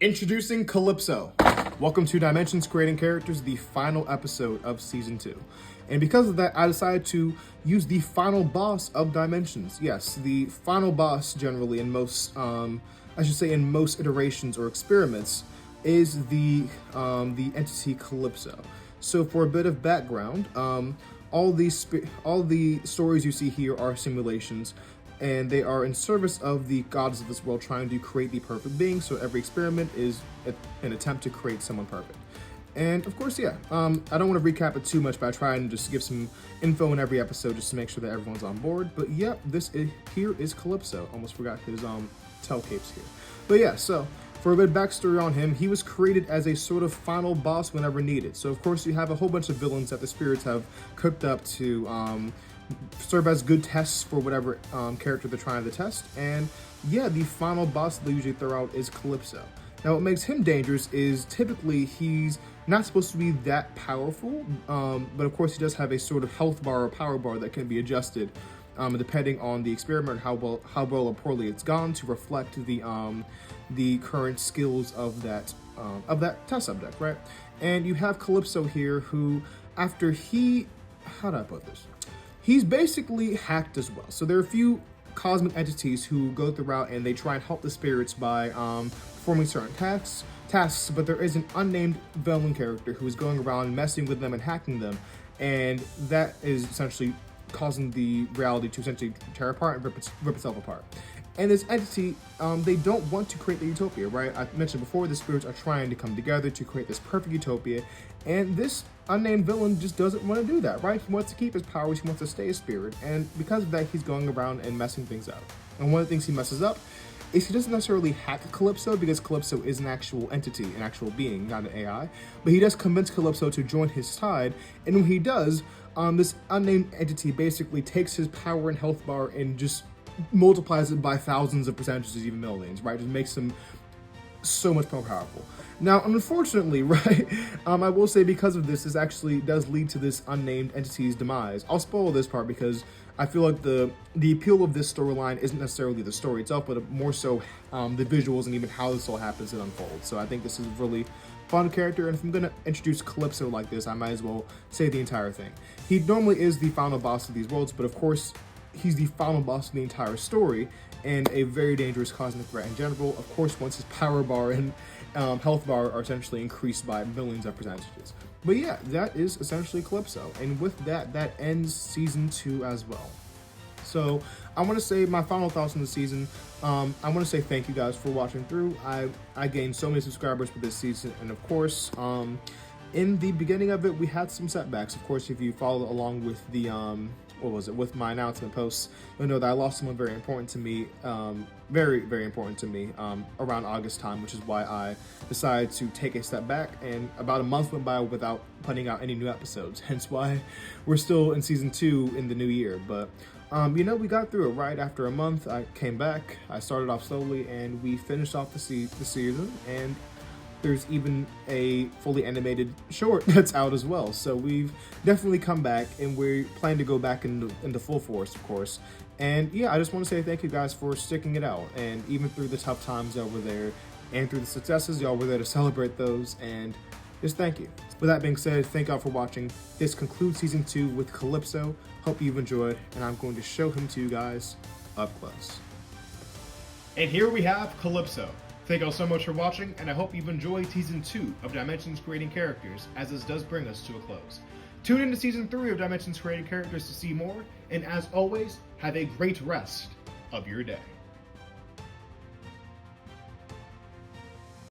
Introducing Calypso. Welcome to Dimensions Creating Characters, the final episode of Season 2. And because of that, I decided to use the final boss of Dimensions. Yes, the final boss generally in most, in most iterations or experiments is the entity Calypso. So for a bit of background, all the stories you see here are simulations, and they are in service of the gods of this world trying to create the perfect being. So every experiment is an attempt to create someone perfect. And of course, I don't want to recap it too much by trying to just give some info in every episode just to make sure that everyone's on board. But yeah, here is Calypso. Almost forgot his tail capes here. But yeah, so for a bit of backstory on him, he was created as a sort of final boss whenever needed. So of course you have a whole bunch of villains that the spirits have cooked up to serve as good tests for whatever character they're trying to test. And yeah, the final boss they usually throw out is Calypso. Now what makes him dangerous is typically he's not supposed to be that powerful, but of course he does have a sort of health bar or power bar that can be adjusted depending on the experiment, how well or poorly it's gone, to reflect the current skills of that test subject, right? And you have Calypso here, who after how do I put this? He's basically hacked as well. So there are a few cosmic entities who go throughout and they try and help the spirits by performing certain tasks, but there is an unnamed villain character who is going around messing with them and hacking them, and that is essentially causing the reality to essentially tear apart and rip itself apart. And this entity, they don't want to create the utopia, right? I mentioned before, the spirits are trying to come together to create this perfect utopia, and this unnamed villain just doesn't want to do that, right? He wants to keep his powers, he wants to stay a spirit, and because of that, he's going around and messing things up. And one of the things he messes up is he doesn't necessarily hack Calypso, because Calypso is an actual entity, an actual being, not an AI, but he does convince Calypso to join his side, and when he does, this unnamed entity basically takes his power and health bar and just multiplies it by thousands of percentages, even millions, right? Just makes him so much more powerful. Now, unfortunately, right, I will say because of this actually does lead to this unnamed entity's demise. I'll spoil this part because I feel like the appeal of this storyline isn't necessarily the story itself, but more so the visuals and even how this all happens and unfolds. So I think this is a really fun character, and if I'm going to introduce Calypso like this, I might as well say the entire thing. He normally is the final boss of these worlds, but of course, he's the final boss of the entire story and a very dangerous cosmic threat in general. Of course, once his power bar and health bar are essentially increased by millions of percentages. But yeah, that is essentially Calypso. And with that, that ends Season 2 as well. So I want to say my final thoughts on the season. I want to say thank you guys for watching through. I gained so many subscribers for this season, and of course, in the beginning of it, we had some setbacks. Of course, if you follow along with the with my announcement posts, you'll know that I lost someone very important to me, very, very important to me, around August time, which is why I decided to take a step back, and about a month went by without putting out any new episodes, hence why we're still in Season 2 in the new year. But we got through it. Right after a month, I came back, I started off slowly, and we finished off the season, and there's even a fully animated short that's out as well. So we've definitely come back, and we plan to go back into full force, of course. And yeah, I just want to say thank you guys for sticking it out. And even through the tough times y'all were there, and through the successes, y'all were there to celebrate those. And just thank you. With that being said, thank y'all for watching. This concludes Season 2 with Calypso. Hope you've enjoyed, and I'm going to show him to you guys up close. And here we have Calypso. Thank you all so much for watching, and I hope you've enjoyed Season 2 of Dimensions Creating Characters, as this does bring us to a close. Tune into Season 3 of Dimensions Creating Characters to see more, and as always, have a great rest of your day.